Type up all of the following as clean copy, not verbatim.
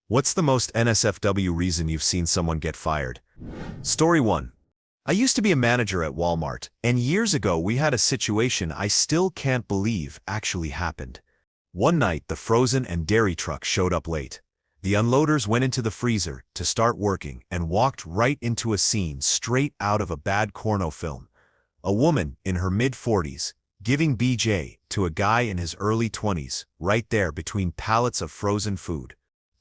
What's the most NSFW reason you've seen someone get fired? Story 1. I used to be a manager at Walmart, and years ago we had a situation I still can't believe actually happened. One night, the frozen and dairy truck showed up late. The unloaders went into the freezer to start working and walked right into a scene straight out of a bad porno film. A woman in her mid-40s giving BJ to a guy in his early 20s, right there between pallets of frozen food.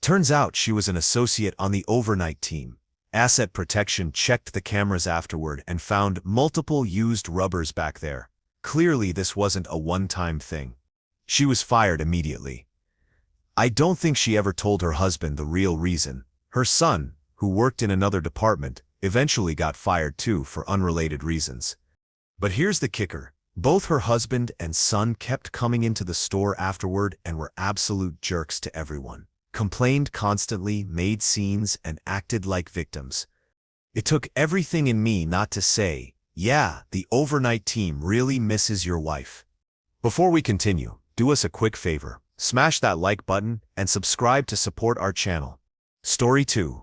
Turns out she was an associate on the overnight team. Asset Protection checked the cameras afterward and found multiple used rubbers back there. Clearly this wasn't a one-time thing. She was fired immediately. I don't think she ever told her husband the real reason. Her son, who worked in another department, eventually got fired too for unrelated reasons. But here's the kicker. Both her husband and son kept coming into the store afterward and were absolute jerks to everyone. Complained constantly, made scenes, and acted like victims. It took everything in me not to say, yeah, the overnight team really misses your wife. Before we continue, do us a quick favor. Smash that like button and subscribe to support our channel. Story 2.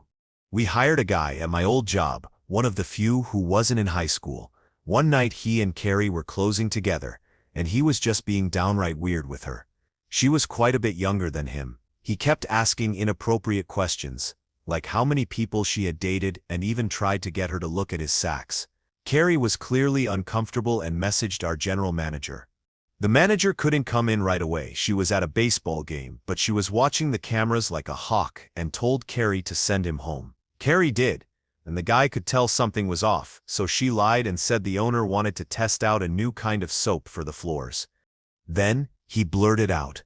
We hired a guy at my old job, one of the few who wasn't in high school. One night he and Carrie were closing together, and he was just being downright weird with her. She was quite a bit younger than him. He kept asking inappropriate questions, like how many people she had dated, and even tried to get her to look at his sax. Carrie was clearly uncomfortable and messaged our general manager. The manager couldn't come in right away. She was at a baseball game, but she was watching the cameras like a hawk and told Carrie to send him home. Carrie did, and the guy could tell something was off, so she lied and said the owner wanted to test out a new kind of soap for the floors. Then he blurted out,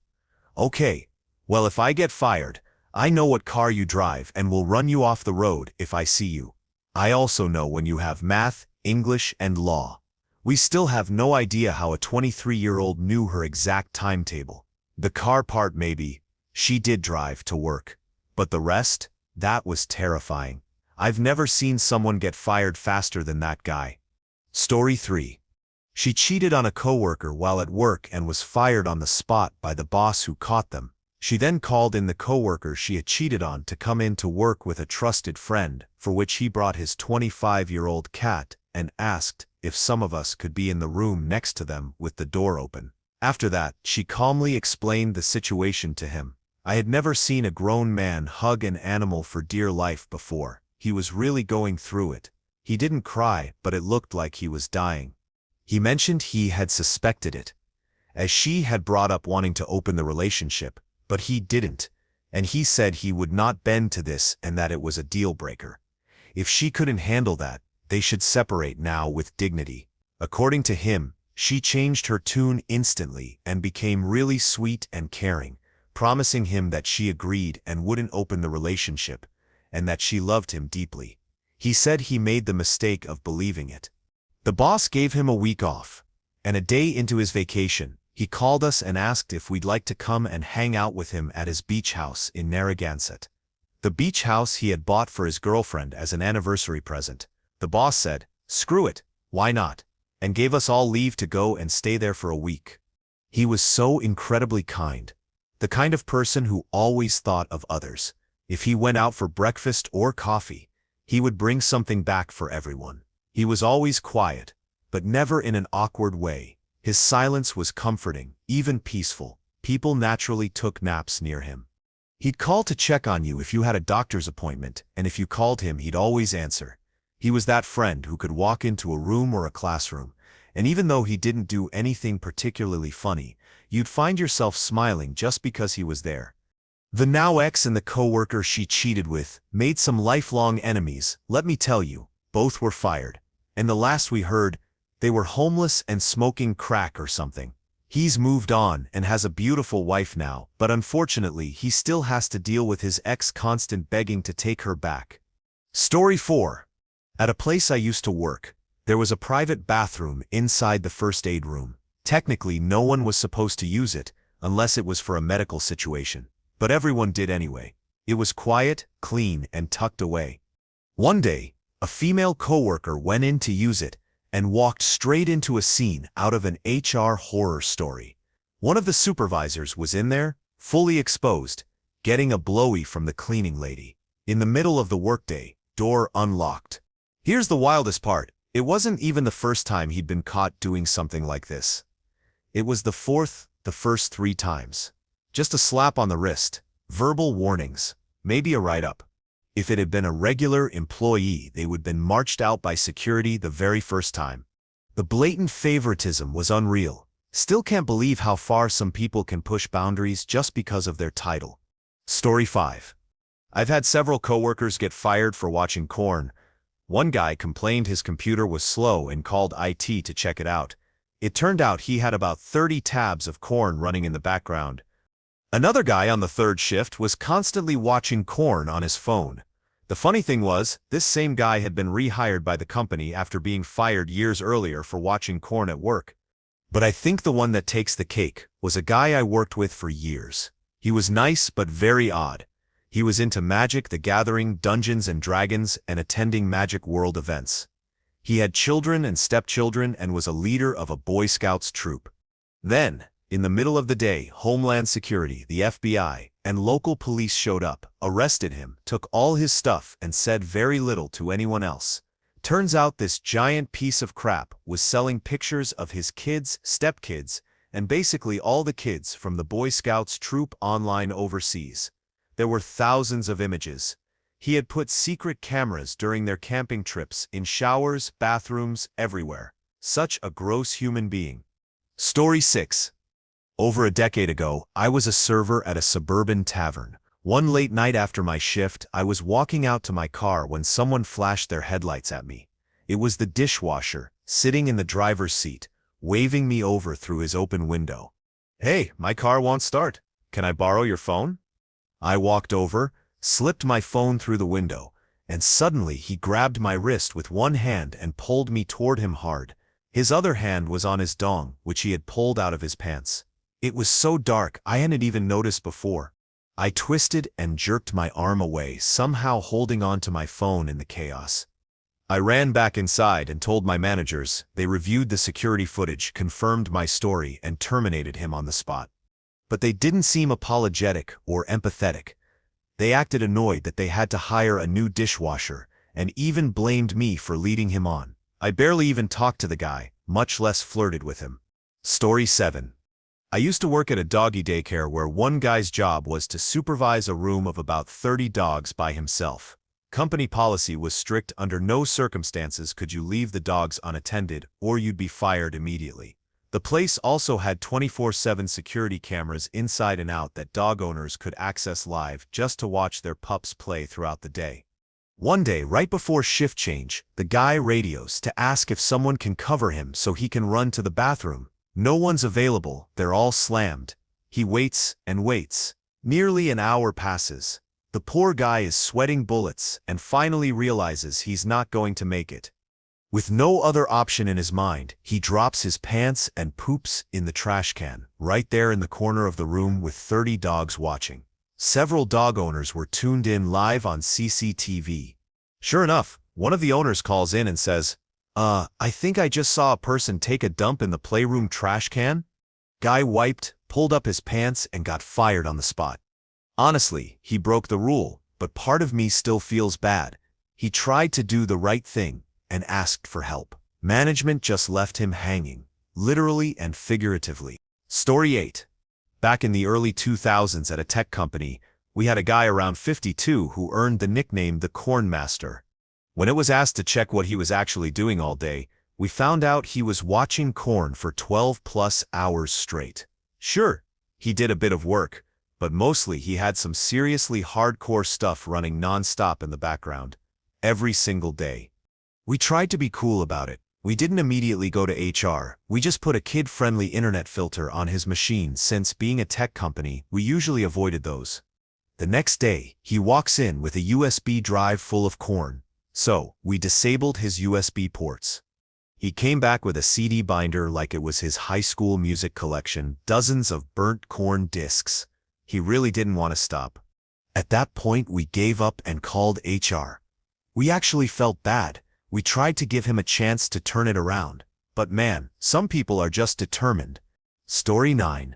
"Okay, well, if I get fired, I know what car you drive and will run you off the road if I see you. I also know when you have math, English, and law." We still have no idea how a 23-year-old knew her exact timetable. The car part maybe. She did drive to work. But the rest? That was terrifying. I've never seen someone get fired faster than that guy. Story 3. She cheated on a coworker while at work and was fired on the spot by the boss who caught them. She then called in the coworker she had cheated on to come in to work with a trusted friend, for which he brought his 25-year-old cat, and asked if some of us could be in the room next to them with the door open. After that, she calmly explained the situation to him. I had never seen a grown man hug an animal for dear life before. He was really going through it. He didn't cry, but it looked like he was dying. He mentioned he had suspected it, as she had brought up wanting to open the relationship, but he didn't, and he said he would not bend to this and that it was a deal breaker. If she couldn't handle that, they should separate now with dignity. According to him, she changed her tune instantly and became really sweet and caring, promising him that she agreed and wouldn't open the relationship, and that she loved him deeply. He said he made the mistake of believing it. The boss gave him a week off, and a day into his vacation, he called us and asked if we'd like to come and hang out with him at his beach house in Narragansett. The beach house he had bought for his girlfriend as an anniversary present. The boss said, "Screw it, why not?" and gave us all leave to go and stay there for a week. He was so incredibly kind. The kind of person who always thought of others. If he went out for breakfast or coffee, he would bring something back for everyone. He was always quiet, but never in an awkward way. His silence was comforting, even peaceful. People naturally took naps near him. He'd call to check on you if you had a doctor's appointment, and if you called him, he'd always answer. He was that friend who could walk into a room or a classroom, and even though he didn't do anything particularly funny, you'd find yourself smiling just because he was there. The now ex and the coworker she cheated with made some lifelong enemies. Let me tell you, both were fired. And the last we heard, they were homeless and smoking crack or something. He's moved on and has a beautiful wife now, but unfortunately he still has to deal with his ex constant begging to take her back. Story 4. At a place I used to work, there was a private bathroom inside the first aid room. Technically, no one was supposed to use it, unless it was for a medical situation. But everyone did anyway. It was quiet, clean, and tucked away. One day, a female coworker went in to use it, and walked straight into a scene out of an HR horror story. One of the supervisors was in there, fully exposed, getting a blowy from the cleaning lady. In the middle of the workday, door unlocked. Here's the wildest part. It wasn't even the first time he'd been caught doing something like this. It was the first 3 times. Just a slap on the wrist, verbal warnings, maybe a write-up. If it had been a regular employee, they would have been marched out by security the very first time. The blatant favoritism was unreal. Still can't believe how far some people can push boundaries just because of their title. Story 5. I've had several coworkers get fired for watching corn. One guy complained his computer was slow and called IT to check it out. It turned out he had about 30 tabs of corn running in the background. Another guy on the 3rd shift was constantly watching corn on his phone. The funny thing was, this same guy had been rehired by the company after being fired years earlier for watching corn at work. But I think the one that takes the cake was a guy I worked with for years. He was nice but very odd. He was into Magic the Gathering, Dungeons and Dragons, and attending Magic World events. He had children and stepchildren and was a leader of a Boy Scouts troop. Then, in the middle of the day, Homeland Security, the FBI, and local police showed up, arrested him, took all his stuff, and said very little to anyone else. Turns out this giant piece of crap was selling pictures of his kids, stepkids, and basically all the kids from the Boy Scouts troop online overseas. There were thousands of images. He had put secret cameras during their camping trips in showers, bathrooms, everywhere. Such a gross human being. Story 6. Over a decade ago, I was a server at a suburban tavern. One late night after my shift, I was walking out to my car when someone flashed their headlights at me. It was the dishwasher, sitting in the driver's seat, waving me over through his open window. "Hey, my car won't start. Can I borrow your phone?" I walked over, slipped my phone through the window, and suddenly he grabbed my wrist with one hand and pulled me toward him hard. His other hand was on his dong, which he had pulled out of his pants. It was so dark I hadn't even noticed before. I twisted and jerked my arm away, somehow holding on to my phone in the chaos. I ran back inside and told my managers. They reviewed the security footage, confirmed my story, and terminated him on the spot. But they didn't seem apologetic or empathetic. They acted annoyed that they had to hire a new dishwasher, and even blamed me for leading him on. I barely even talked to the guy, much less flirted with him. Story 7. I used to work at a doggy daycare where one guy's job was to supervise a room of about 30 dogs by himself. Company policy was strict. Under no circumstances could you leave the dogs unattended, or you'd be fired immediately. The place also had 24/7 security cameras inside and out that dog owners could access live just to watch their pups play throughout the day. One day, right before shift change, the guy radios to ask if someone can cover him so he can run to the bathroom. No one's available, they're all slammed. He waits and waits. Nearly an hour passes. The poor guy is sweating bullets and finally realizes he's not going to make it. With no other option in his mind, he drops his pants and poops in the trash can, right there in the corner of the room with 30 dogs watching. Several dog owners were tuned in live on CCTV. Sure enough, one of the owners calls in and says, I think I just saw a person take a dump in the playroom trash can." Guy wiped, pulled up his pants, and got fired on the spot. Honestly, he broke the rule, but part of me still feels bad. He tried to do the right thing and asked for help. Management just left him hanging, literally and figuratively. Story 8. Back in the early 2000s at a tech company, we had a guy around 52 who earned the nickname the Corn Master. When it was asked to check what he was actually doing all day, we found out he was watching corn for 12+ hours straight. Sure, he did a bit of work, but mostly he had some seriously hardcore stuff running non-stop in the background, every single day. We tried to be cool about it. We didn't immediately go to HR, we just put a kid-friendly internet filter on his machine since, being a tech company, we usually avoided those. The next day, he walks in with a USB drive full of corn. So, we disabled his USB ports. He came back with a CD binder like it was his high school music collection, dozens of burnt corn discs. He really didn't want to stop. At that point, we gave up and called HR. We actually felt bad. We tried to give him a chance to turn it around. But man, some people are just determined. Story 9.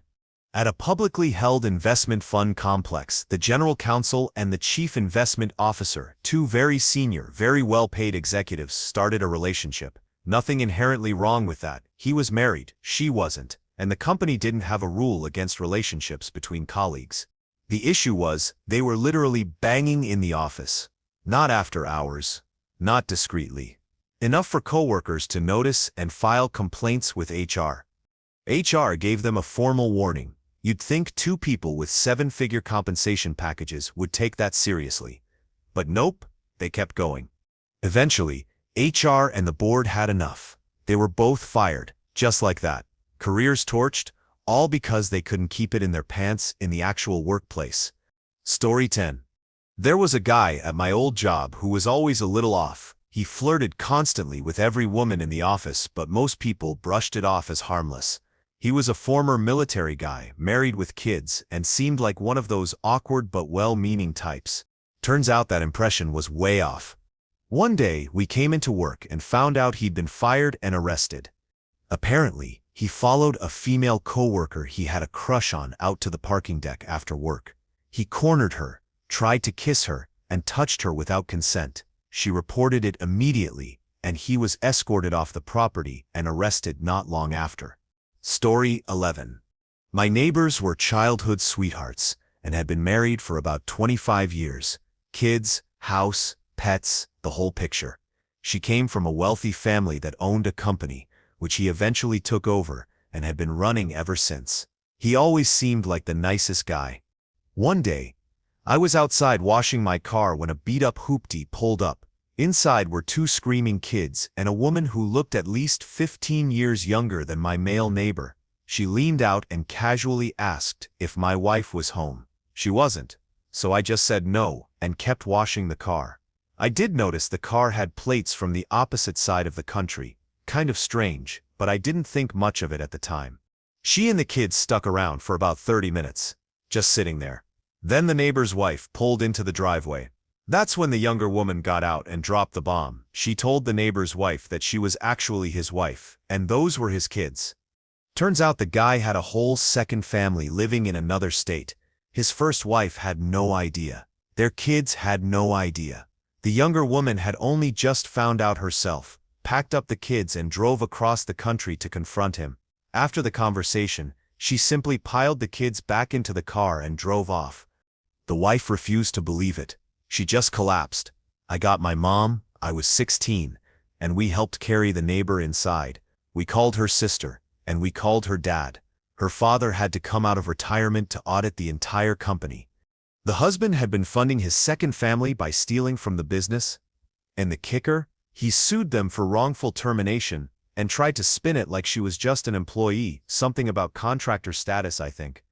At a publicly held investment fund complex, the general counsel and the chief investment officer, two very senior, very well-paid executives, started a relationship. Nothing inherently wrong with that. He was married, she wasn't, and the company didn't have a rule against relationships between colleagues. The issue was, they were literally banging in the office. Not after hours. Not discreetly. Enough for coworkers to notice and file complaints with HR. HR gave them a formal warning. You'd think two people with seven-figure compensation packages would take that seriously. But nope, they kept going. Eventually, HR and the board had enough. They were both fired, just like that. Careers torched, all because they couldn't keep it in their pants in the actual workplace. Story 10. There was a guy at my old job who was always a little off. He flirted constantly with every woman in the office, but most people brushed it off as harmless. He was a former military guy, married with kids, and seemed like one of those awkward but well-meaning types. Turns out that impression was way off. One day, we came into work and found out he'd been fired and arrested. Apparently, he followed a female coworker he had a crush on out to the parking deck after work. He cornered her, tried to kiss her, and touched her without consent. She reported it immediately, and he was escorted off the property and arrested not long after. Story 11. My neighbors were childhood sweethearts and had been married for about 25 years. Kids, house, pets, the whole picture. She came from a wealthy family that owned a company, which he eventually took over and had been running ever since. He always seemed like the nicest guy. One day, I was outside washing my car when a beat-up hoopty pulled up. Inside were two screaming kids and a woman who looked at least 15 years younger than my male neighbor. She leaned out and casually asked if my wife was home. She wasn't, so I just said no and kept washing the car. I did notice the car had plates from the opposite side of the country. Kind of strange, but I didn't think much of it at the time. She and the kids stuck around for about 30 minutes, just sitting there. Then the neighbor's wife pulled into the driveway. That's when the younger woman got out and dropped the bomb. She told the neighbor's wife that she was actually his wife, and those were his kids. Turns out the guy had a whole second family living in another state. His first wife had no idea. Their kids had no idea. The younger woman had only just found out herself, packed up the kids and drove across the country to confront him. After the conversation, she simply piled the kids back into the car and drove off. The wife refused to believe it. She just collapsed. I got my mom, I was 16, and we helped carry the neighbor inside. We called her sister, and we called her dad. Her father had to come out of retirement to audit the entire company. The husband had been funding his second family by stealing from the business. And the kicker? He sued them for wrongful termination and tried to spin it like she was just an employee, something about contractor status, I think.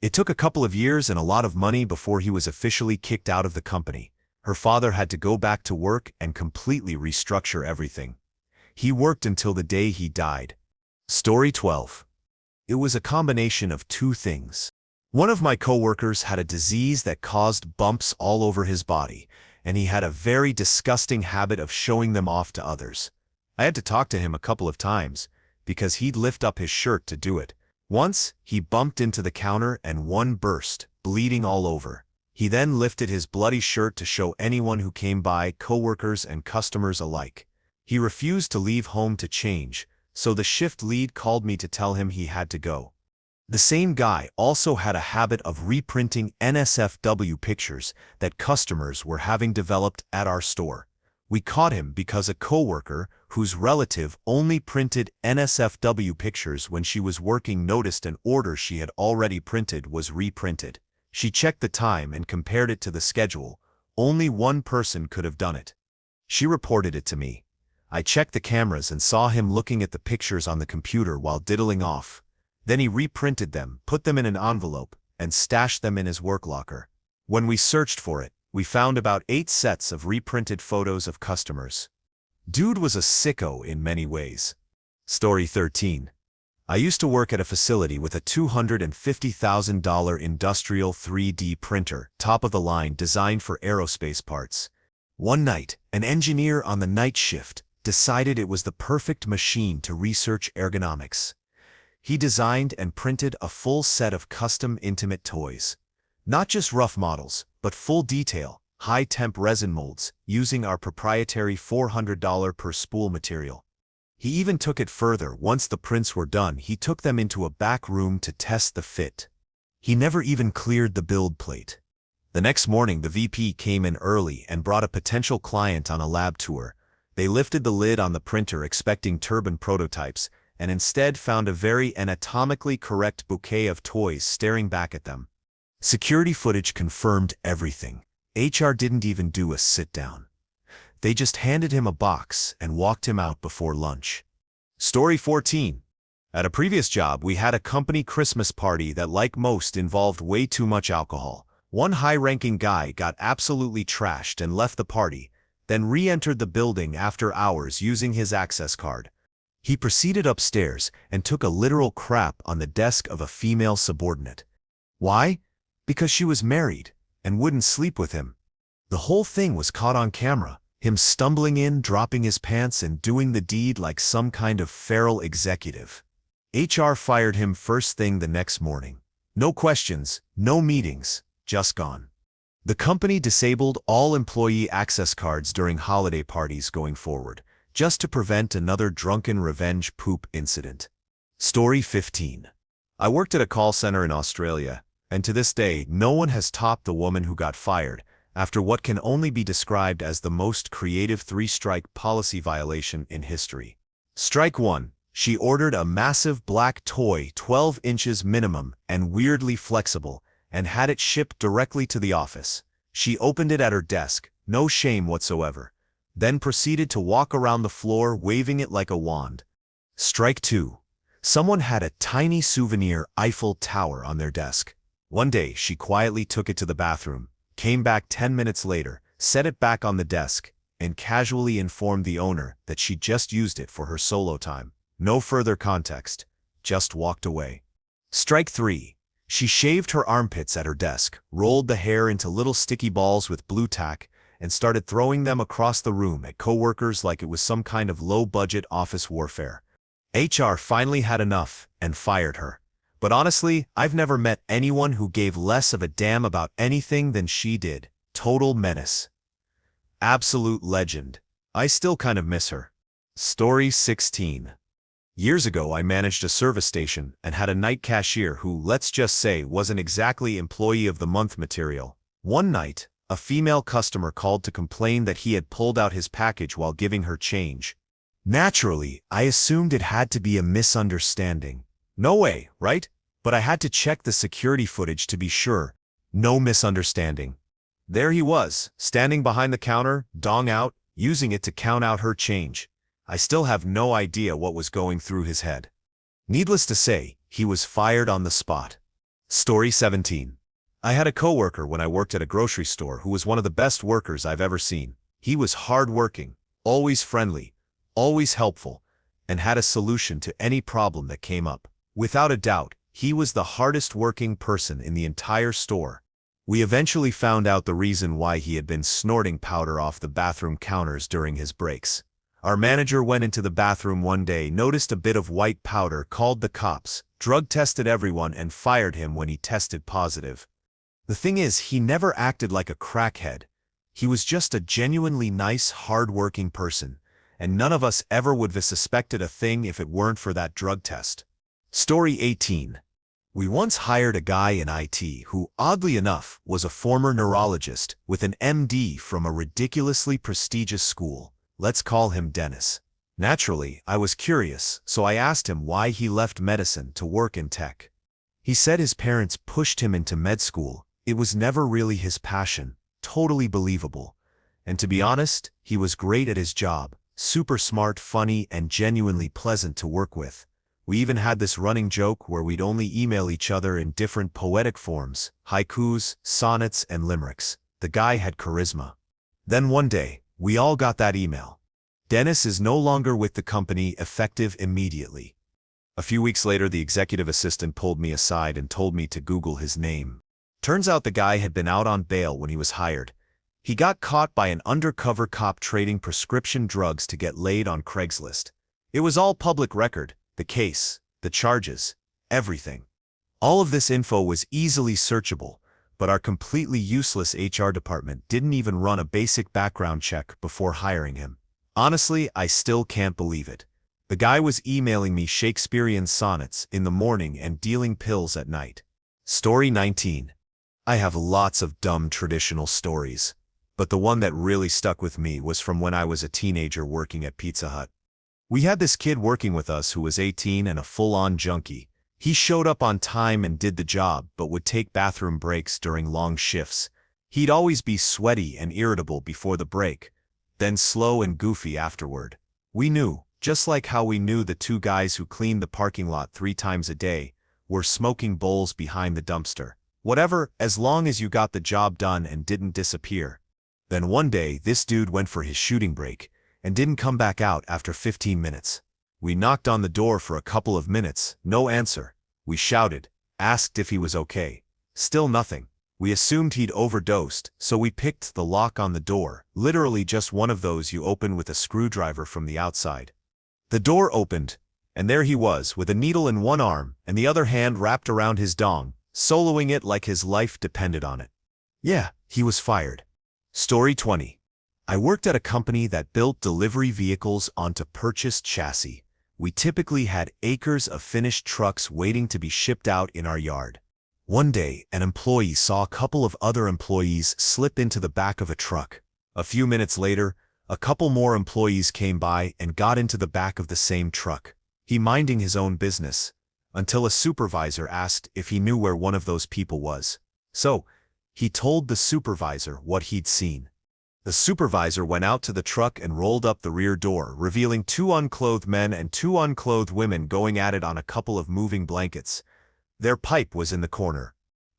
It took a couple of years and a lot of money before he was officially kicked out of the company. Her father had to go back to work and completely restructure everything. He worked until the day he died. Story 12. It was a combination of two things. One of my coworkers had a disease that caused bumps all over his body, and he had a very disgusting habit of showing them off to others. I had to talk to him a couple of times, because he'd lift up his shirt to do it. Once, he bumped into the counter and one burst, bleeding all over. He then lifted his bloody shirt to show anyone who came by, coworkers and customers alike. He refused to leave home to change, so the shift lead called me to tell him he had to go. The same guy also had a habit of reprinting NSFW pictures that customers were having developed at our store. We caught him because a coworker, whose relative only printed NSFW pictures when she was working, noticed an order she had already printed was reprinted. She checked the time and compared it to the schedule. Only one person could have done it. She reported it to me. I checked the cameras and saw him looking at the pictures on the computer while diddling off. Then he reprinted them, put them in an envelope, and stashed them in his work locker. When we searched for it, we found about 8 sets of reprinted photos of customers. Dude was a sicko in many ways. Story 13. I used to work at a facility with a $250,000 industrial 3D printer, top of the line, designed for aerospace parts. One night, an engineer on the night shift decided it was the perfect machine to research ergonomics. He designed and printed a full set of custom intimate toys. Not just rough models, but full detail, high-temp resin molds, using our proprietary $400 per spool material. He even took it further. Once the prints were done, he took them into a back room to test the fit. He never even cleared the build plate. The next morning, the VP came in early and brought a potential client on a lab tour. They lifted the lid on the printer expecting turbine prototypes, and instead found a very anatomically correct bouquet of toys staring back at them. Security footage confirmed everything. HR didn't even do a sit-down. They just handed him a box and walked him out before lunch. Story 14. At a previous job, we had a company Christmas party that, like most, involved way too much alcohol. One high-ranking guy got absolutely trashed and left the party, then re-entered the building after hours using his access card. He proceeded upstairs and took a literal crap on the desk of a female subordinate. Why? Because she was married and wouldn't sleep with him. The whole thing was caught on camera, him stumbling in, dropping his pants, and doing the deed like some kind of feral executive. HR fired him first thing the next morning. No questions, no meetings, just gone. The company disabled all employee access cards during holiday parties going forward, just to prevent another drunken revenge poop incident. Story 15. I worked at a call center in Australia, and to this day, no one has topped the woman who got fired after what can only be described as the most creative three-strike policy violation in history. Strike 1. She ordered a massive black toy 12 inches minimum and weirdly flexible, and had it shipped directly to the office. She opened it at her desk, no shame whatsoever, then proceeded to walk around the floor waving it like a wand. Strike 2. Someone had a tiny souvenir Eiffel Tower on their desk. One day, she quietly took it to the bathroom, came back 10 minutes later, set it back on the desk, and casually informed the owner that she just used it for her solo time. No further context, just walked away. Strike 3. She shaved her armpits at her desk, rolled the hair into little sticky balls with blue tack, and started throwing them across the room at coworkers like it was some kind of low-budget office warfare. HR finally had enough and fired her. But honestly, I've never met anyone who gave less of a damn about anything than she did. Total menace. Absolute legend. I still kind of miss her. Story 16. Years ago, I managed a service station and had a night cashier who, let's just say, wasn't exactly Employee of the Month material. One night, a female customer called to complain that he had pulled out his package while giving her change. Naturally, I assumed it had to be a misunderstanding. No way, right? But I had to check the security footage to be sure. No misunderstanding. There he was, standing behind the counter, dong out, using it to count out her change. I still have no idea what was going through his head. Needless to say, he was fired on the spot. Story 17. I had a coworker when I worked at a grocery store who was one of the best workers I've ever seen. He was hardworking, always friendly, always helpful, and had a solution to any problem that came up. Without a doubt, he was the hardest working person in the entire store. We eventually found out the reason why he had been snorting powder off the bathroom counters during his breaks. Our manager went into the bathroom one day, noticed a bit of white powder, called the cops, drug tested everyone, and fired him when he tested positive. The thing is, he never acted like a crackhead. He was just a genuinely nice, hard-working person, and none of us ever would have suspected a thing if it weren't for that drug test. Story 18. We once hired a guy in IT who, oddly enough, was a former neurologist with an MD from a ridiculously prestigious school. Let's call him Dennis. Naturally, I was curious, so I asked him why he left medicine to work in tech. He said his parents pushed him into med school. It was never really his passion. Totally believable. And to be honest, he was great at his job, super smart, funny, and genuinely pleasant to work with. We even had this running joke where we'd only email each other in different poetic forms, haikus, sonnets, and limericks. The guy had charisma. Then one day, we all got that email. Dennis is no longer with the company, effective immediately. A few weeks later, the executive assistant pulled me aside and told me to Google his name. Turns out the guy had been out on bail when he was hired. He got caught by an undercover cop trading prescription drugs to get laid on Craigslist. It was all public record, the case, the charges, everything. All of this info was easily searchable, but our completely useless HR department didn't even run a basic background check before hiring him. Honestly, I still can't believe it. The guy was emailing me Shakespearean sonnets in the morning and dealing pills at night. Story 19. I have lots of dumb traditional stories, but the one that really stuck with me was from when I was a teenager working at Pizza Hut. We had this kid working with us who was 18 and a full-on junkie. He showed up on time and did the job, but would take bathroom breaks during long shifts. He'd always be sweaty and irritable before the break, then slow and goofy afterward. We knew, just like how we knew the two guys who cleaned the parking lot 3 times a day were smoking bowls behind the dumpster. Whatever, as long as you got the job done and didn't disappear. Then one day, this dude went for his shooting break and didn't come back out after 15 minutes. We knocked on the door for a couple of minutes, no answer. We shouted, asked if he was okay. Still nothing. We assumed he'd overdosed, so we picked the lock on the door, literally just one of those you open with a screwdriver from the outside. The door opened, and there he was with a needle in one arm and the other hand wrapped around his dong, soloing it like his life depended on it. Yeah, he was fired. Story 20. I worked at a company that built delivery vehicles onto purchased chassis. We typically had acres of finished trucks waiting to be shipped out in our yard. One day, an employee saw a couple of other employees slip into the back of a truck. A few minutes later, a couple more employees came by and got into the back of the same truck. He minding his own business, until a supervisor asked if he knew where one of those people was. So, he told the supervisor what he'd seen. The supervisor went out to the truck and rolled up the rear door, revealing 2 unclothed men and 2 unclothed women going at it on a couple of moving blankets. Their pipe was in the corner.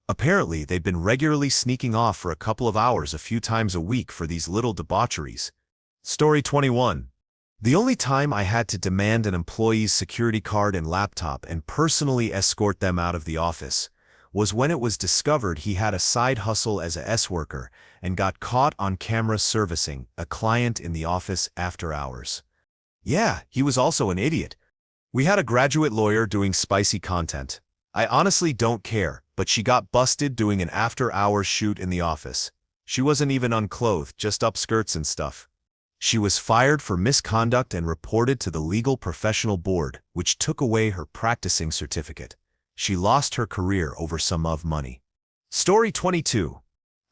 Apparently, they'd been regularly sneaking off for a couple of hours a few times a week for these little debaucheries. Story 21. The only time I had to demand an employee's security card and laptop and personally escort them out of the office was when it was discovered he had a side hustle as a S-worker and got caught on camera servicing a client in the office after hours. Yeah, he was also an idiot. We had a graduate lawyer doing spicy content. I honestly don't care, but she got busted doing an after-hours shoot in the office. She wasn't even unclothed, just upskirts and stuff. She was fired for misconduct and reported to the Legal Professional Board, which took away her practicing certificate. She lost her career over some of money. Story 22.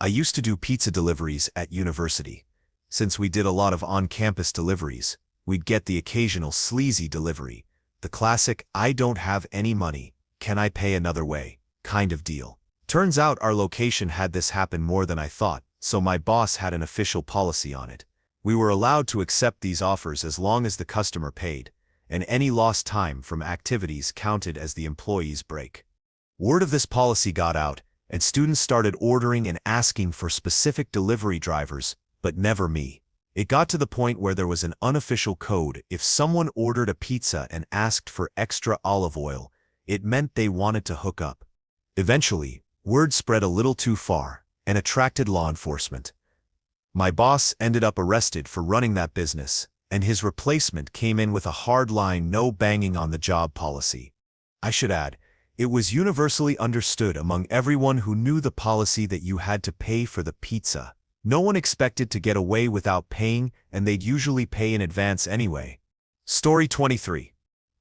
I used to do pizza deliveries at university. Since we did a lot of on-campus deliveries, we'd get the occasional sleazy delivery, the classic "I don't have any money, can I pay another way" kind of deal. Turns out our location had this happen more than I thought, so my boss had an official policy on it. We were allowed to accept these offers as long as the customer paid, and any lost time from activities counted as the employee's break. Word of this policy got out, and students started ordering and asking for specific delivery drivers, but never me. It got to the point where there was an unofficial code. If someone ordered a pizza and asked for extra olive oil, it meant they wanted to hook up. Eventually, word spread a little too far and attracted law enforcement. My boss ended up arrested for running that business, and his replacement came in with a hard-line no banging on the job policy. I should add, it was universally understood among everyone who knew the policy that you had to pay for the pizza. No one expected to get away without paying, and they'd usually pay in advance anyway. Story 23.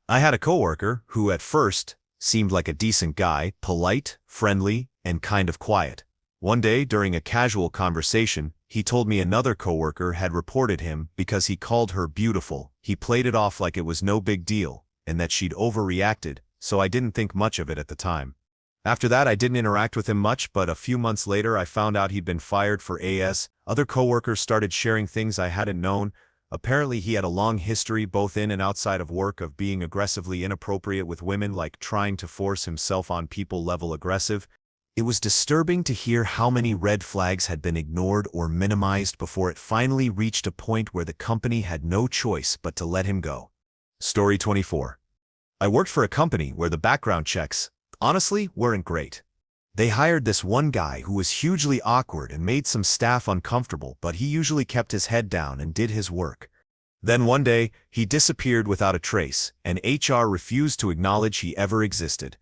I had a coworker who, at first, seemed like a decent guy, polite, friendly, and kind of quiet. One day, during a casual conversation, he told me another coworker had reported him because he called her beautiful. He played it off like it was no big deal, and that she'd overreacted, so I didn't think much of it at the time. After that, I didn't interact with him much, but a few months later I found out he'd been fired for AS. Other coworkers started sharing things I hadn't known. Apparently he had a long history both in and outside of work of being aggressively inappropriate with women, like trying to force himself on people level aggressive. It was disturbing to hear how many red flags had been ignored or minimized before it finally reached a point where the company had no choice but to let him go. Story 24. I worked for a company where the background checks, honestly, weren't great. They hired this one guy who was hugely awkward and made some staff uncomfortable, but he usually kept his head down and did his work. Then one day, he disappeared without a trace, and HR refused to acknowledge he ever existed.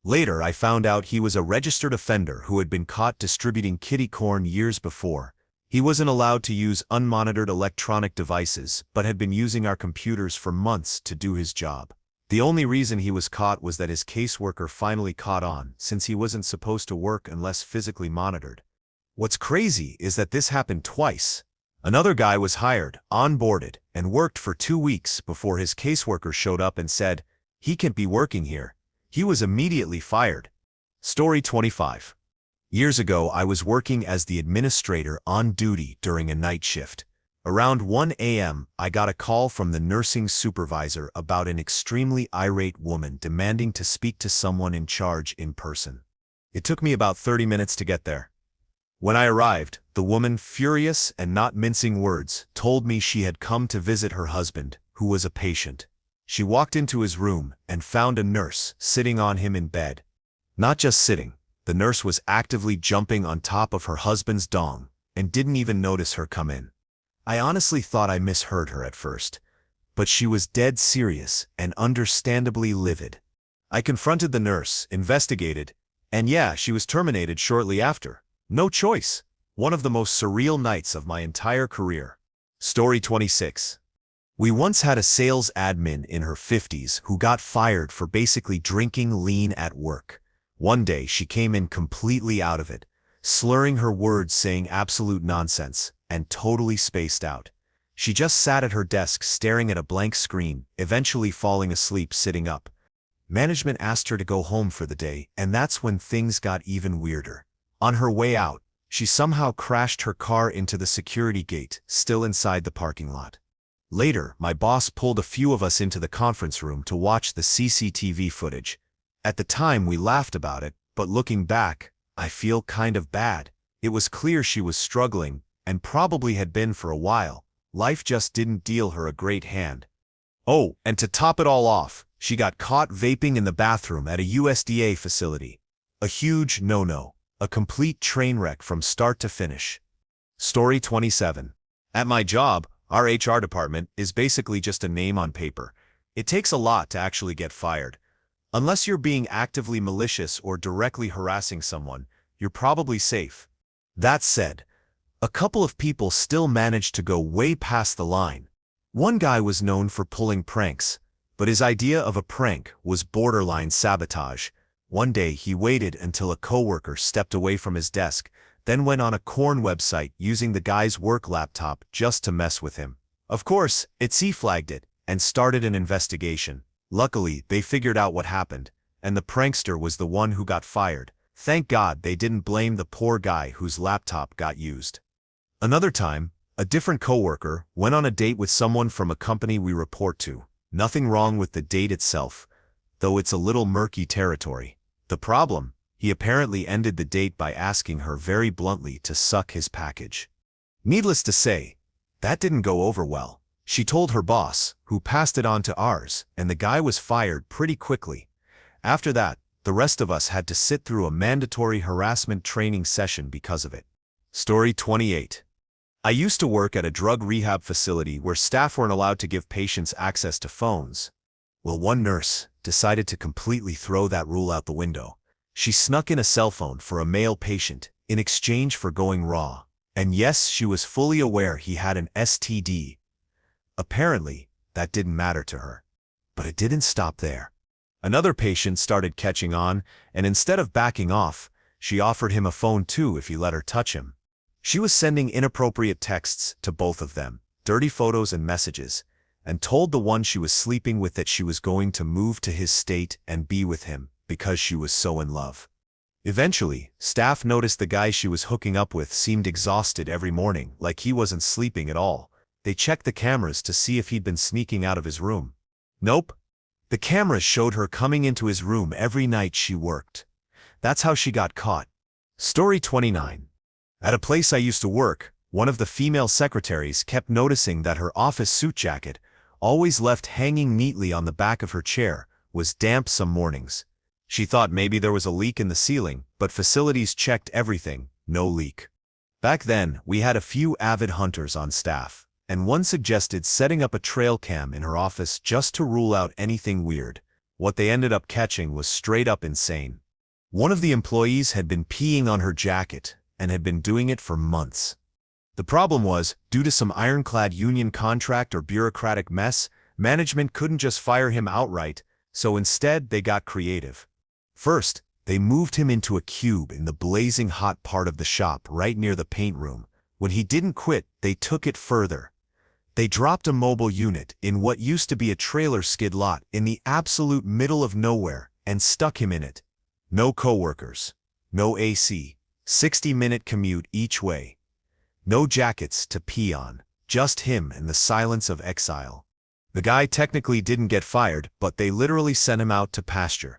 Later, I found out he was a registered offender who had been caught distributing kitty corn years before. He wasn't allowed to use unmonitored electronic devices, but had been using our computers for months to do his job. The only reason he was caught was that his caseworker finally caught on, since he wasn't supposed to work unless physically monitored. What's crazy is that this happened twice. Another guy was hired, onboarded, and worked for 2 weeks before his caseworker showed up and said, "He can't be working here." He was immediately fired. Story 25. Years ago, I was working as the administrator on duty during a night shift. Around 1 a.m., I got a call from the nursing supervisor about an extremely irate woman demanding to speak to someone in charge in person. It took me about 30 minutes to get there. When I arrived, the woman, furious and not mincing words, told me she had come to visit her husband, who was a patient. She walked into his room and found a nurse sitting on him in bed. Not just sitting, the nurse was actively jumping on top of her husband's dong and didn't even notice her come in. I honestly thought I misheard her at first, but she was dead serious and understandably livid. I confronted the nurse, investigated, and yeah, she was terminated shortly after. No choice. One of the most surreal nights of my entire career. Story 26. We once had a sales admin in her 50s who got fired for basically drinking lean at work. One day, she came in completely out of it, slurring her words, saying absolute nonsense, and totally spaced out. She just sat at her desk staring at a blank screen, eventually falling asleep sitting up. Management asked her to go home for the day, and that's when things got even weirder. On her way out, she somehow crashed her car into the security gate, still inside the parking lot. Later, my boss pulled a few of us into the conference room to watch the CCTV footage. At the time, we laughed about it, but looking back, I feel kind of bad. It was clear she was struggling, and probably had been for a while. Life just didn't deal her a great hand. Oh, and to top it all off, she got caught vaping in the bathroom at a USDA facility. A huge no-no. A complete train wreck from start to finish. Story 27. At my job, our HR department is basically just a name on paper. It takes a lot to actually get fired. Unless you're being actively malicious or directly harassing someone, you're probably safe. That said, a couple of people still managed to go way past the line. One guy was known for pulling pranks, but his idea of a prank was borderline sabotage. One day, he waited until a coworker stepped away from his desk, then went on a corn website using the guy's work laptop just to mess with him. Of course, it flagged it and started an investigation. Luckily, they figured out what happened, and the prankster was the one who got fired. Thank God they didn't blame the poor guy whose laptop got used. Another time, a different coworker went on a date with someone from a company we report to. Nothing wrong with the date itself, though it's a little murky territory. The problem, he apparently ended the date by asking her very bluntly to suck his package. Needless to say, that didn't go over well. She told her boss, who passed it on to ours, and the guy was fired pretty quickly. After that, the rest of us had to sit through a mandatory harassment training session because of it. Story 28. I used to work at a drug rehab facility where staff weren't allowed to give patients access to phones. Well, one nurse decided to completely throw that rule out the window. She snuck in a cell phone for a male patient in exchange for going raw. And yes, she was fully aware he had an STD. Apparently, that didn't matter to her. But it didn't stop there. Another patient started catching on, and instead of backing off, she offered him a phone too if he let her touch him. She was sending inappropriate texts to both of them, dirty photos and messages, and told the one she was sleeping with that she was going to move to his state and be with him because she was so in love. Eventually, staff noticed the guy she was hooking up with seemed exhausted every morning, like he wasn't sleeping at all. They checked the cameras to see if he'd been sneaking out of his room. Nope. The cameras showed her coming into his room every night she worked. That's how she got caught. Story 29. At a place I used to work, one of the female secretaries kept noticing that her office suit jacket, always left hanging neatly on the back of her chair, was damp some mornings. She thought maybe there was a leak in the ceiling, but facilities checked everything, no leak. Back then, we had a few avid hunters on staff, and one suggested setting up a trail cam in her office just to rule out anything weird. What they ended up catching was straight up insane. One of the employees had been peeing on her jacket and had been doing it for months. The problem was, due to some ironclad union contract or bureaucratic mess, management couldn't just fire him outright, so instead they got creative. First, they moved him into a cube in the blazing hot part of the shop right near the paint room. When he didn't quit, they took it further. They dropped a mobile unit in what used to be a trailer skid lot in the absolute middle of nowhere and stuck him in it. No coworkers, no AC, 60-minute commute each way. No jackets to pee on, just him and the silence of exile. The guy technically didn't get fired, but they literally sent him out to pasture.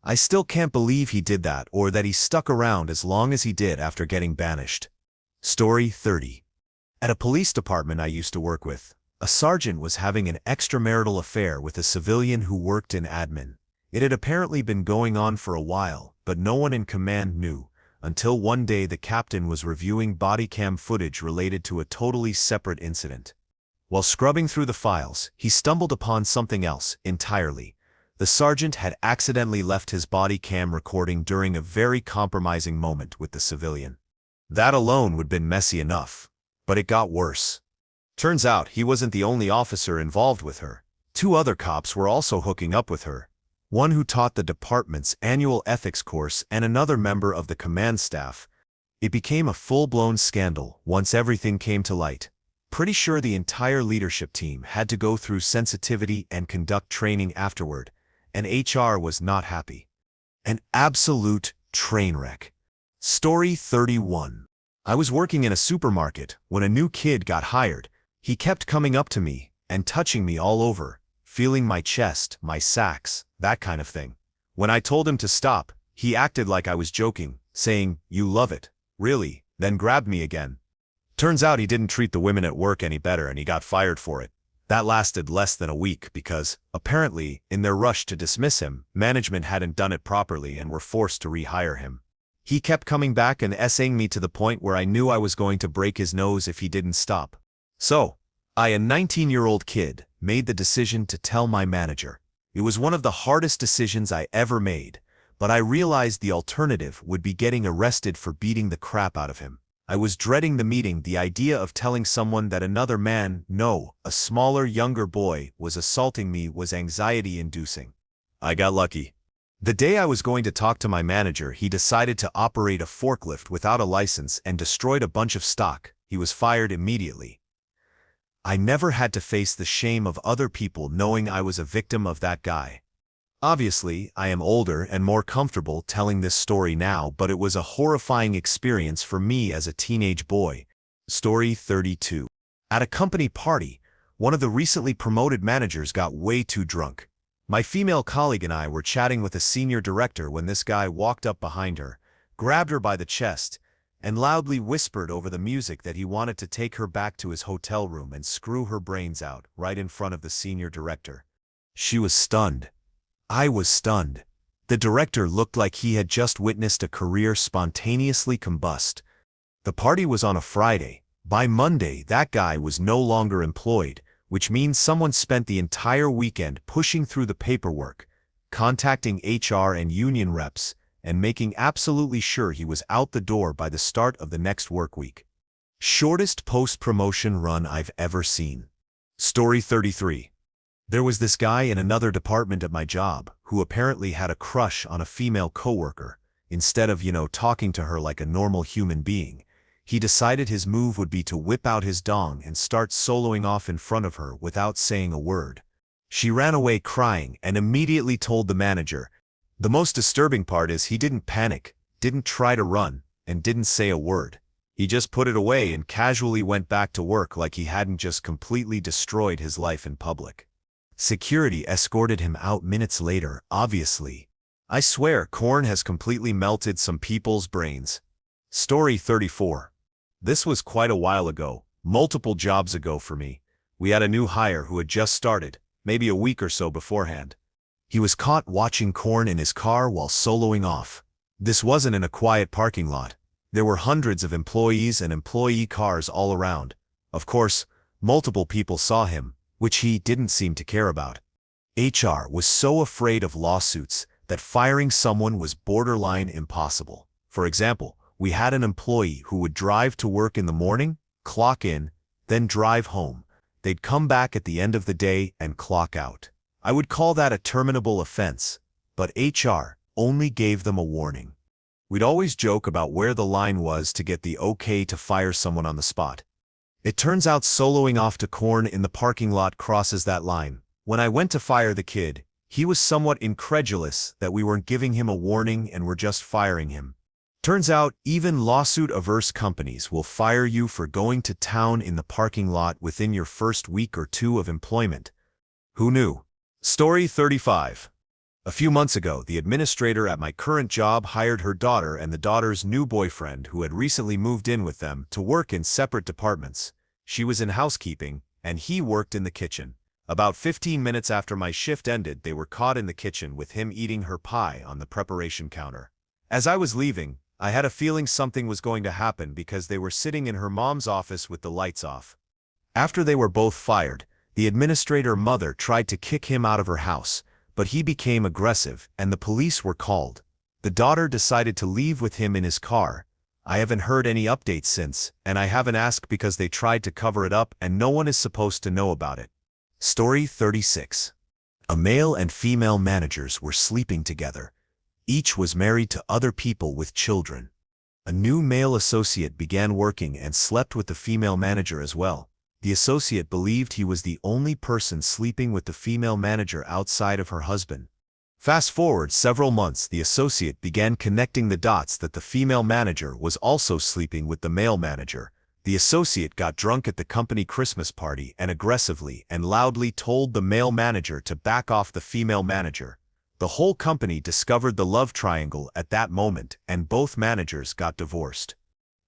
I still can't believe he did that or that he stuck around as long as he did after getting banished. Story 30. At a police department I used to work with, a sergeant was having an extramarital affair with a civilian who worked in admin. It had apparently been going on for a while, but no one in command knew, until one day the captain was reviewing body cam footage related to a totally separate incident. While scrubbing through the files, he stumbled upon something else entirely. The sergeant had accidentally left his body cam recording during a very compromising moment with the civilian. That alone would have been messy enough, but it got worse. Turns out he wasn't the only officer involved with her. 2 other cops were also hooking up with her. One who taught the department's annual ethics course and another member of the command staff. It became a full-blown scandal once everything came to light. Pretty sure the entire leadership team had to go through sensitivity and conduct training afterward, and HR was not happy. An absolute train wreck. Story 31. I was working in a supermarket when a new kid got hired. He kept coming up to me and touching me all over, feeling my chest, my sacs, that kind of thing. When I told him to stop, he acted like I was joking, saying, "You love it, really," then grabbed me again. Turns out he didn't treat the women at work any better and he got fired for it. That lasted less than a week because, apparently, in their rush to dismiss him, management hadn't done it properly and were forced to rehire him. He kept coming back and essaying me to the point where I knew I was going to break his nose if he didn't stop. So, I, a 19-year-old kid, made the decision to tell my manager. It was one of the hardest decisions I ever made, but I realized the alternative would be getting arrested for beating the crap out of him. I was dreading the meeting. The idea of telling someone that another man, no, a smaller, younger boy, was assaulting me was anxiety-inducing. I got lucky. The day I was going to talk to my manager, he decided to operate a forklift without a license and destroyed a bunch of stock. He was fired immediately. I never had to face the shame of other people knowing I was a victim of that guy. Obviously, I am older and more comfortable telling this story now, but it was a horrifying experience for me as a teenage boy. Story 32. At a company party, one of the recently promoted managers got way too drunk. My female colleague and I were chatting with a senior director when this guy walked up behind her, grabbed her by the chest, and loudly whispered over the music that he wanted to take her back to his hotel room and screw her brains out right in front of the senior director. She was stunned. I was stunned. The director looked like he had just witnessed a career spontaneously combust. The party was on a Friday. By Monday, that guy was no longer employed, which means someone spent the entire weekend pushing through the paperwork, contacting HR and union reps, and making absolutely sure he was out the door by the start of the next work week. Shortest post-promotion run I've ever seen. Story 33. There was this guy in another department at my job who apparently had a crush on a female coworker. Instead of, talking to her like a normal human being, he decided his move would be to whip out his dong and start soloing off in front of her without saying a word. She ran away crying and immediately told the manager. The most disturbing part is he didn't panic, didn't try to run, and didn't say a word. He just put it away and casually went back to work like he hadn't just completely destroyed his life in public. Security escorted him out minutes later, obviously. I swear, corn has completely melted some people's brains. Story 34. This was quite a while ago, multiple jobs ago for me. We had a new hire who had just started, maybe a week or so beforehand. He was caught watching corn in his car while soloing off. This wasn't in a quiet parking lot. There were hundreds of employees and employee cars all around. Of course, Multiple people saw him, which he didn't seem to care about. HR was so afraid of lawsuits that firing someone was borderline impossible. For example, we had an employee who would drive to work in the morning, clock in, then drive home. They'd come back at the end of the day and clock out. I would call that a terminable offense, but HR only gave them a warning. We'd always joke about where the line was to get the okay to fire someone on the spot. It turns out soloing off to corn in the parking lot crosses that line. When I went to fire the kid, he was somewhat incredulous that we weren't giving him a warning and were just firing him. Turns out, even lawsuit-averse companies will fire you for going to town in the parking lot within your first week or two of employment. Who knew? Story 35. A few months ago, the administrator at my current job hired her daughter and the daughter's new boyfriend, who had recently moved in with them, to work in separate departments. She was in housekeeping, and he worked in the kitchen. About 15 minutes after my shift ended, they were caught in the kitchen with him eating her pie on the preparation counter. As I was leaving, I had a feeling something was going to happen because they were sitting in her mom's office with the lights off. After they were both fired, the administrator mother tried to kick him out of her house, but he became aggressive and the police were called. The daughter decided to leave with him in his car. I haven't heard any updates since, and I haven't asked because they tried to cover it up and no one is supposed to know about it. Story 36. A male and female managers were sleeping together. Each was married to other people with children. A new male associate began working and slept with the female manager as well. The associate believed he was the only person sleeping with the female manager outside of her husband. Fast forward several months, the associate began connecting the dots that the female manager was also sleeping with the male manager. The associate got drunk at the company Christmas party and aggressively and loudly told the male manager to back off the female manager. The whole company discovered the love triangle at that moment and both managers got divorced.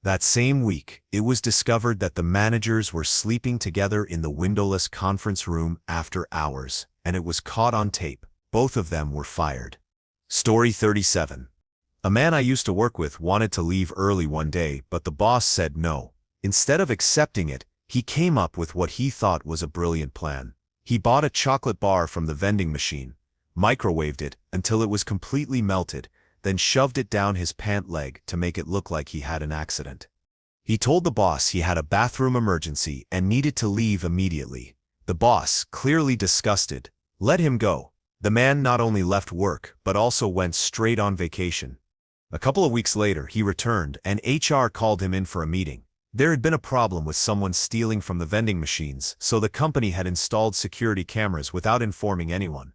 That same week, it was discovered that the managers were sleeping together in the windowless conference room after hours, and it was caught on tape. Both of them were fired. Story 37. A man I used to work with wanted to leave early one day, but the boss said no. Instead of accepting it, he came up with what he thought was a brilliant plan. He bought a chocolate bar from the vending machine, microwaved it until it was completely melted, then shoved it down his pant leg to make it look like he had an accident. He told the boss he had a bathroom emergency and needed to leave immediately. The boss, clearly disgusted, let him go. The man not only left work, but also went straight on vacation. A couple of weeks later, he returned and HR called him in for a meeting. There had been a problem with someone stealing from the vending machines, so the company had installed security cameras without informing anyone.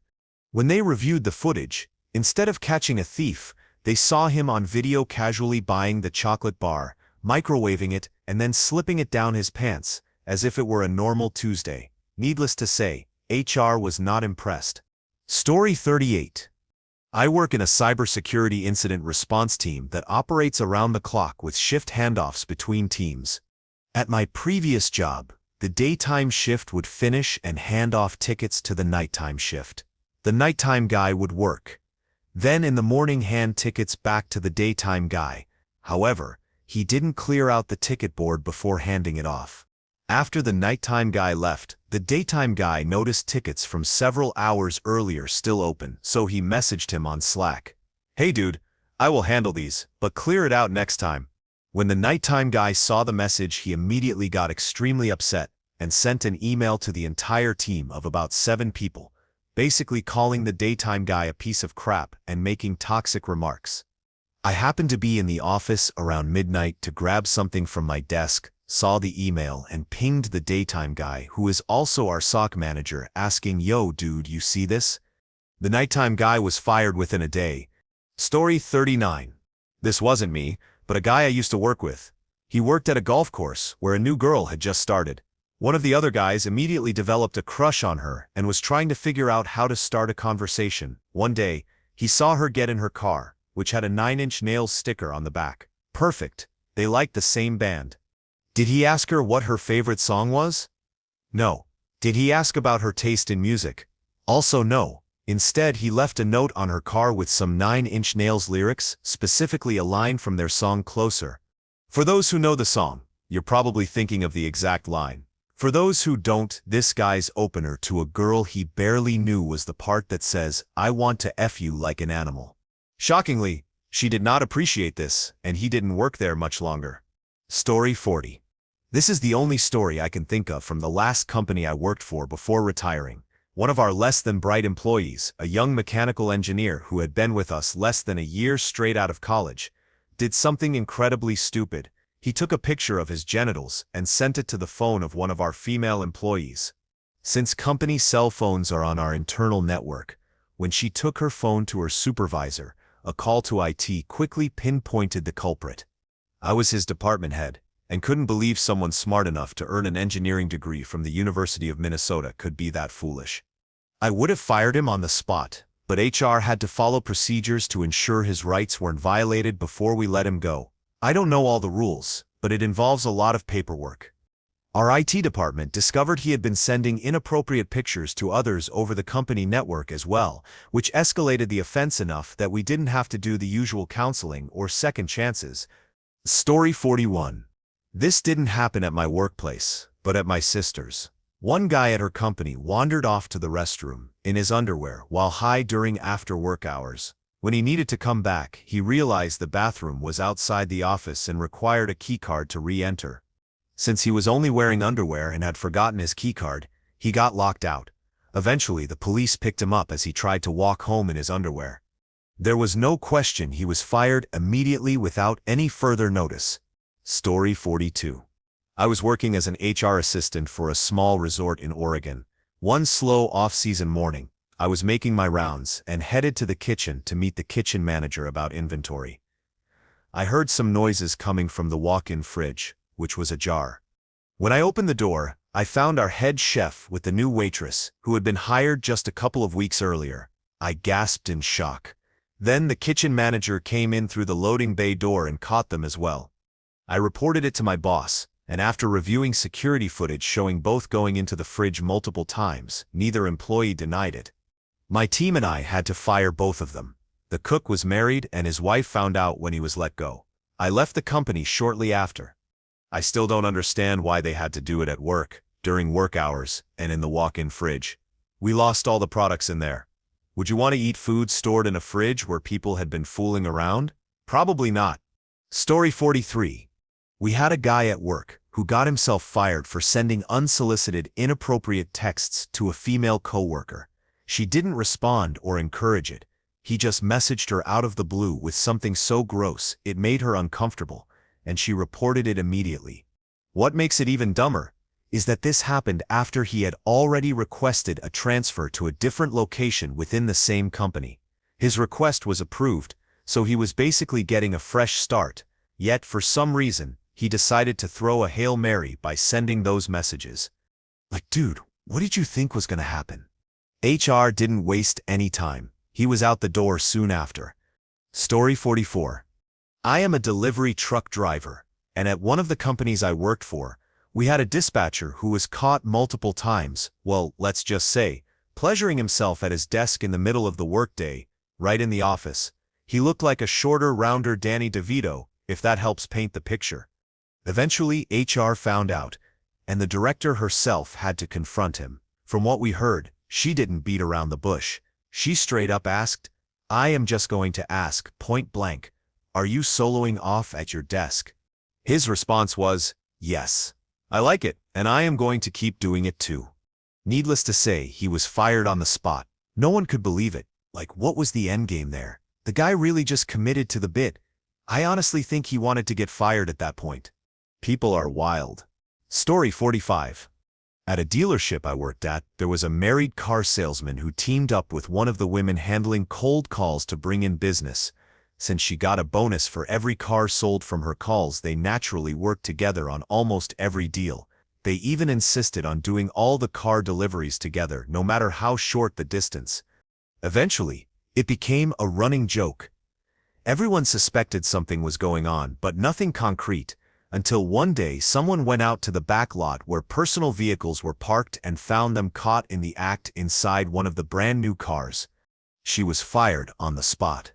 When they reviewed the footage, instead of catching a thief, they saw him on video casually buying the chocolate bar, microwaving it, and then slipping it down his pants, as if it were a normal Tuesday. Needless to say, HR was not impressed. Story 38. I work in a cybersecurity incident response team that operates around the clock with shift handoffs between teams. At my previous job, the daytime shift would finish and hand off tickets to the nighttime shift. The nighttime guy would work. Then in the morning hand tickets back to the daytime guy. However, he didn't clear out the ticket board before handing it off. After the nighttime guy left, the daytime guy noticed tickets from several hours earlier still open, so he messaged him on Slack. "Hey dude, I will handle these, but clear it out next time." When the nighttime guy saw the message, he immediately got extremely upset and sent an email to the entire team of about 7 people, basically calling the daytime guy a piece of crap and making toxic remarks. I happened to be in the office around midnight to grab something from my desk, saw the email and pinged the daytime guy, who is also our SOC manager, asking, "Yo dude, you see this?" The nighttime guy was fired within a day. Story 39. This wasn't me, but a guy I used to work with. He worked at a golf course where a new girl had just started. One of the other guys immediately developed a crush on her and was trying to figure out how to start a conversation. One day, he saw her get in her car, which had a 9-inch nails sticker on the back. Perfect. They liked the same band. Did he ask her what her favorite song was? No. Did he ask about her taste in music? Also no. Instead, he left a note on her car with some 9-inch nails lyrics, specifically a line from their song Closer. For those who know the song, you're probably thinking of the exact line. For those who don't, this guy's opener to a girl he barely knew was the part that says, "I want to F you like an animal." Shockingly, she did not appreciate this, and he didn't work there much longer. Story 40. This is the only story I can think of from the last company I worked for before retiring. One of our less than bright employees, a young mechanical engineer who had been with us less than a year straight out of college, did something incredibly stupid. He took a picture of his genitals and sent it to the phone of one of our female employees. Since company cell phones are on our internal network, when she took her phone to her supervisor, a call to IT quickly pinpointed the culprit. I was his department head, and couldn't believe someone smart enough to earn an engineering degree from the University of Minnesota could be that foolish. I would have fired him on the spot, but HR had to follow procedures to ensure his rights weren't violated before we let him go. I don't know all the rules, but it involves a lot of paperwork. Our IT department discovered he had been sending inappropriate pictures to others over the company network as well, which escalated the offense enough that we didn't have to do the usual counseling or second chances. Story 41. This didn't happen at my workplace, but at my sister's. One guy at her company wandered off to the restroom, in his underwear, while high during after-work hours. When he needed to come back, he realized the bathroom was outside the office and required a keycard to re-enter. Since he was only wearing underwear and had forgotten his keycard, he got locked out. Eventually, the police picked him up as he tried to walk home in his underwear. There was no question he was fired immediately without any further notice. Story 42. I was working as an HR assistant for a small resort in Oregon. One slow off-season morning, I was making my rounds and headed to the kitchen to meet the kitchen manager about inventory. I heard some noises coming from the walk-in fridge, which was ajar. When I opened the door, I found our head chef with the new waitress, who had been hired just a couple of weeks earlier. I gasped in shock. Then the kitchen manager came in through the loading bay door and caught them as well. I reported it to my boss, and after reviewing security footage showing both going into the fridge multiple times, neither employee denied it. My team and I had to fire both of them. The cook was married and his wife found out when he was let go. I left the company shortly after. I still don't understand why they had to do it at work, during work hours, and in the walk-in fridge. We lost all the products in there. Would you want to eat food stored in a fridge where people had been fooling around? Probably not. Story 43. We had a guy at work who got himself fired for sending unsolicited, inappropriate texts to a female coworker. She didn't respond or encourage it. He just messaged her out of the blue with something so gross it made her uncomfortable, and she reported it immediately. What makes it even dumber is that this happened after he had already requested a transfer to a different location within the same company. His request was approved, so he was basically getting a fresh start, yet for some reason, he decided to throw a Hail Mary by sending those messages. Like, dude, what did you think was gonna happen? HR didn't waste any time. He was out the door soon after. Story 44. I am a delivery truck driver, and at one of the companies I worked for, we had a dispatcher who was caught multiple times, well, let's just say, pleasuring himself at his desk in the middle of the workday, right in the office. He looked like a shorter, rounder Danny DeVito, if that helps paint the picture. Eventually, HR found out, and the director herself had to confront him. From what we heard, she didn't beat around the bush. She straight up asked, "I am just going to ask, point blank, are you soloing off at your desk?" His response was, "Yes. I like it, and I am going to keep doing it too." Needless to say, he was fired on the spot. No one could believe it. Like, what was the endgame there? The guy really just committed to the bit. I honestly think he wanted to get fired at that point. People are wild. Story 45. At a dealership I worked at, there was a married car salesman who teamed up with one of the women handling cold calls to bring in business. Since she got a bonus for every car sold from her calls, they naturally worked together on almost every deal. They even insisted on doing all the car deliveries together, no matter how short the distance. Eventually, it became a running joke. Everyone suspected something was going on, but nothing concrete. Until one day someone went out to the back lot where personal vehicles were parked and found them caught in the act inside one of the brand new cars. She was fired on the spot.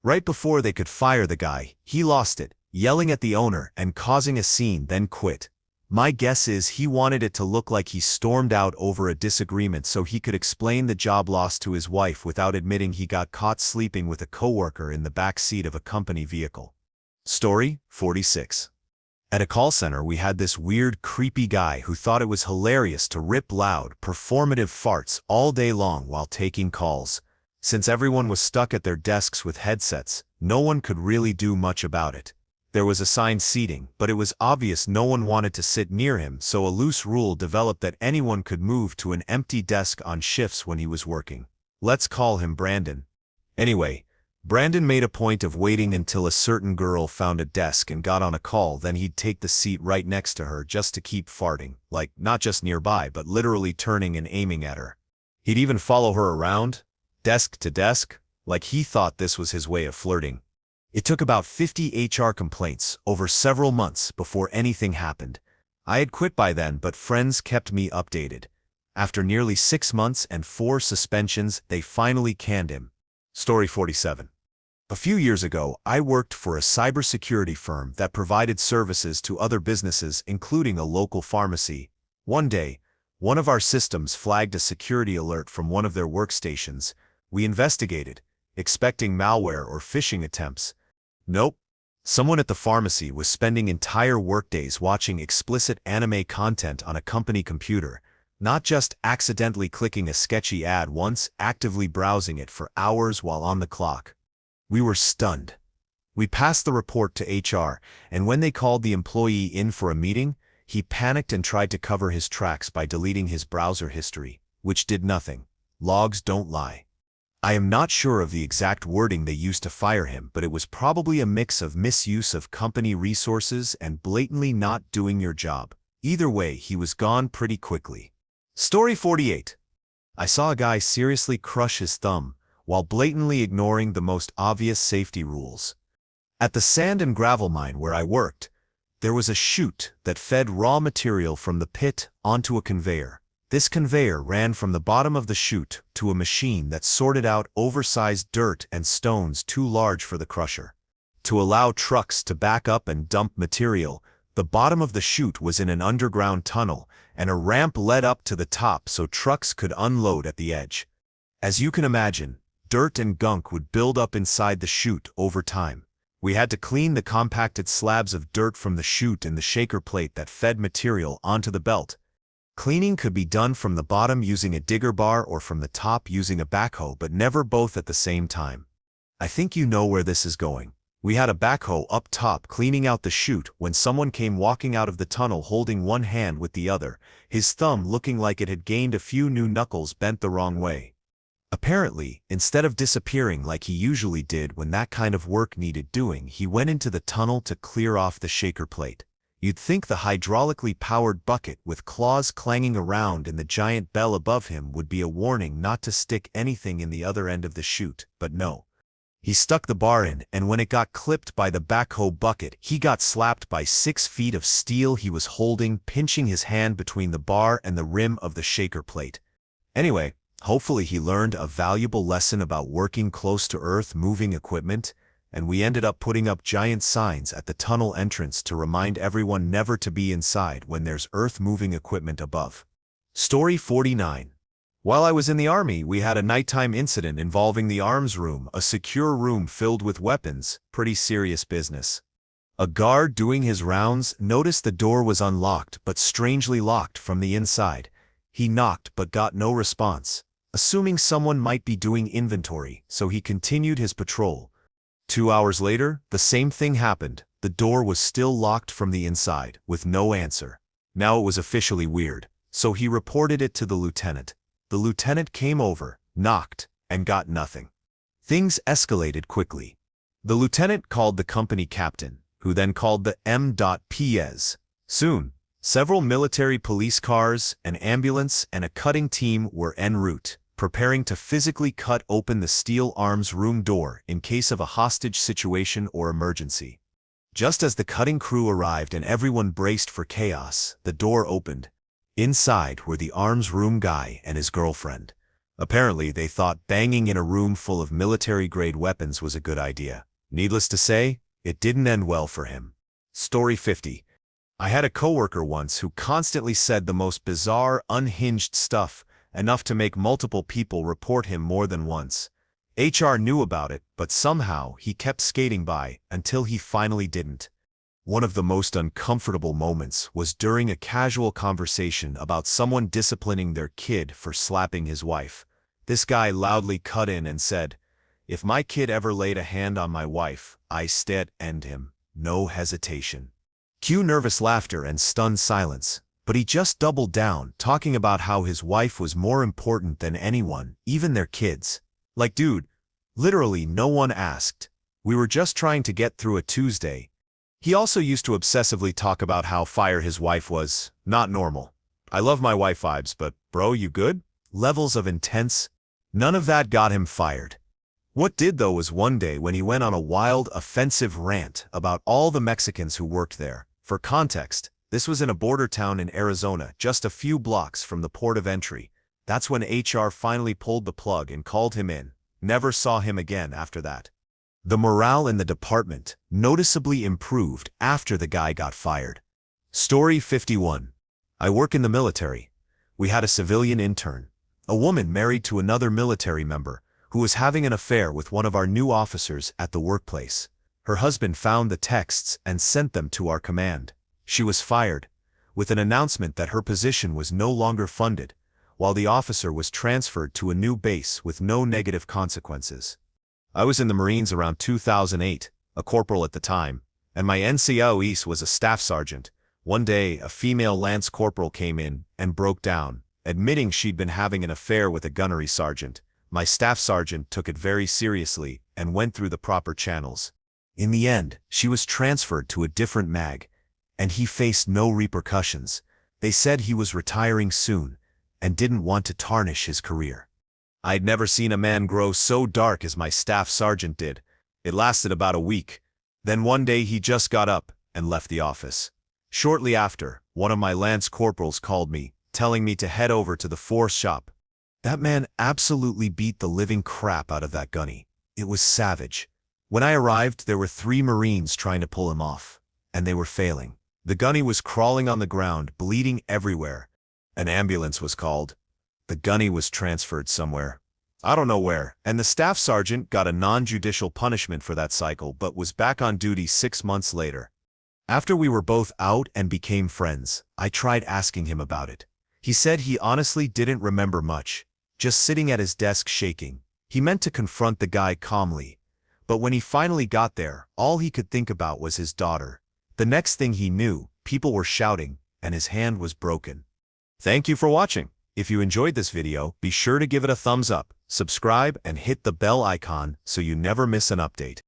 Right before they could fire the guy, he lost it, yelling at the owner and causing a scene, then quit. My guess is he wanted it to look like he stormed out over a disagreement so he could explain the job loss to his wife without admitting he got caught sleeping with a coworker in the back seat of a company vehicle. Story 46. At a call center, we had this weird, creepy guy who thought it was hilarious to rip loud, performative farts all day long while taking calls. Since everyone was stuck at their desks with headsets, no one could really do much about it. There was assigned seating, but it was obvious no one wanted to sit near him, so a loose rule developed that anyone could move to an empty desk on shifts when he was working. Let's call him Brandon. Anyway, Brandon made a point of waiting until a certain girl found a desk and got on a call, then he'd take the seat right next to her just to keep farting, like not just nearby but literally turning and aiming at her. He'd even follow her around, desk to desk, like he thought this was his way of flirting. It took about 50 HR complaints over several months before anything happened. I had quit by then, but friends kept me updated. After nearly 6 months and 4 suspensions, they finally canned him. Story 47. A few years ago, I worked for a cybersecurity firm that provided services to other businesses, including a local pharmacy. One day, one of our systems flagged a security alert from one of their workstations. We investigated, expecting malware or phishing attempts. Nope. Someone at the pharmacy was spending entire workdays watching explicit anime content on a company computer, not just accidentally clicking a sketchy ad once, actively browsing it for hours while on the clock. We were stunned. We passed the report to HR, and when they called the employee in for a meeting, he panicked and tried to cover his tracks by deleting his browser history, which did nothing. Logs don't lie. I am not sure of the exact wording they used to fire him, but it was probably a mix of misuse of company resources and blatantly not doing your job. Either way, he was gone pretty quickly. Story 48. I saw a guy seriously crush his thumb while blatantly ignoring the most obvious safety rules. At the sand and gravel mine where I worked, there was a chute that fed raw material from the pit onto a conveyor. This conveyor ran from the bottom of the chute to a machine that sorted out oversized dirt and stones too large for the crusher. To allow trucks to back up and dump material, the bottom of the chute was in an underground tunnel, and a ramp led up to the top so trucks could unload at the edge. As you can imagine, dirt and gunk would build up inside the chute over time. We had to clean the compacted slabs of dirt from the chute and the shaker plate that fed material onto the belt. Cleaning could be done from the bottom using a digger bar or from the top using a backhoe, but never both at the same time. I think you know where this is going. We had a backhoe up top cleaning out the chute when someone came walking out of the tunnel holding one hand with the other, his thumb looking like it had gained a few new knuckles bent the wrong way. Apparently, instead of disappearing like he usually did when that kind of work needed doing, he went into the tunnel to clear off the shaker plate. You'd think the hydraulically powered bucket with claws clanging around and the giant bell above him would be a warning not to stick anything in the other end of the chute, but no. He stuck the bar in, and when it got clipped by the backhoe bucket, he got slapped by 6 feet of steel he was holding, pinching his hand between the bar and the rim of the shaker plate. Anyway, hopefully he learned a valuable lesson about working close to earth moving equipment, and we ended up putting up giant signs at the tunnel entrance to remind everyone never to be inside when there's earth-moving equipment above. Story 49. While I was in the Army, we had a nighttime incident involving the arms room, a secure room filled with weapons, pretty serious business. A guard doing his rounds noticed the door was unlocked but strangely locked from the inside. He knocked but got no response, assuming someone might be doing inventory, so he continued his patrol. 2 hours later, the same thing happened. The door was still locked from the inside, with no answer. Now it was officially weird, so he reported it to the lieutenant. The lieutenant came over, knocked, and got nothing. Things escalated quickly. The lieutenant called the company captain, who then called the M.P.S. Soon, several military police cars, an ambulance, and a cutting team were en route, preparing to physically cut open the steel arms room door in case of a hostage situation or emergency. Just as the cutting crew arrived and everyone braced for chaos, the door opened. Inside were the arms room guy and his girlfriend. Apparently, they thought banging in a room full of military-grade weapons was a good idea. Needless to say, it didn't end well for him. Story 50. I had a coworker once who constantly said the most bizarre, unhinged stuff, enough to make multiple people report him more than once. HR knew about it, but somehow he kept skating by until he finally didn't. One of the most uncomfortable moments was during a casual conversation about someone disciplining their kid for slapping his wife. This guy loudly cut in and said, "If my kid ever laid a hand on my wife, I stead end him. No hesitation." Cue nervous laughter and stunned silence, but he just doubled down, talking about how his wife was more important than anyone, even their kids. Like, dude, literally no one asked. We were just trying to get through a Tuesday. He also used to obsessively talk about how fire his wife was not normal. "I love my wife vibes, but bro, you good?" Levels of intense. None of that got him fired. What did though was one day when he went on a wild, offensive rant about all the Mexicans who worked there. For context, this was in a border town in Arizona, just a few blocks from the port of entry. That's when HR finally pulled the plug and called him in. Never saw him again after that. The morale in the department noticeably improved after the guy got fired. Story 51. I work in the military. We had a civilian intern, a woman married to another military member, who was having an affair with one of our new officers at the workplace. Her husband found the texts and sent them to our command. She was fired, with an announcement that her position was no longer funded, while the officer was transferred to a new base with no negative consequences. I was in the Marines around 2008, a corporal at the time, and my NCOEs was a staff sergeant. One day, a female lance corporal came in and broke down, admitting she'd been having an affair with a gunnery sergeant. My staff sergeant took it very seriously and went through the proper channels. In the end, she was transferred to a different mag, and he faced no repercussions. They said he was retiring soon and didn't want to tarnish his career. I'd never seen a man grow so dark as my staff sergeant did. It lasted about a week. Then one day he just got up and left the office. Shortly after, one of my lance corporals called me, telling me to head over to the force shop. That man absolutely beat the living crap out of that gunny. It was savage. When I arrived, there were 3 Marines trying to pull him off, and they were failing. The gunny was crawling on the ground, bleeding everywhere. An ambulance was called. The gunny was transferred somewhere. I don't know where, and the staff sergeant got a non-judicial punishment for that cycle but was back on duty 6 months later. After we were both out and became friends, I tried asking him about it. He said he honestly didn't remember much, just sitting at his desk shaking. He meant to confront the guy calmly, but when he finally got there, all he could think about was his daughter. The next thing he knew, people were shouting, and his hand was broken. Thank you for watching. If you enjoyed this video, be sure to give it a thumbs up, subscribe, and hit the bell icon so you never miss an update.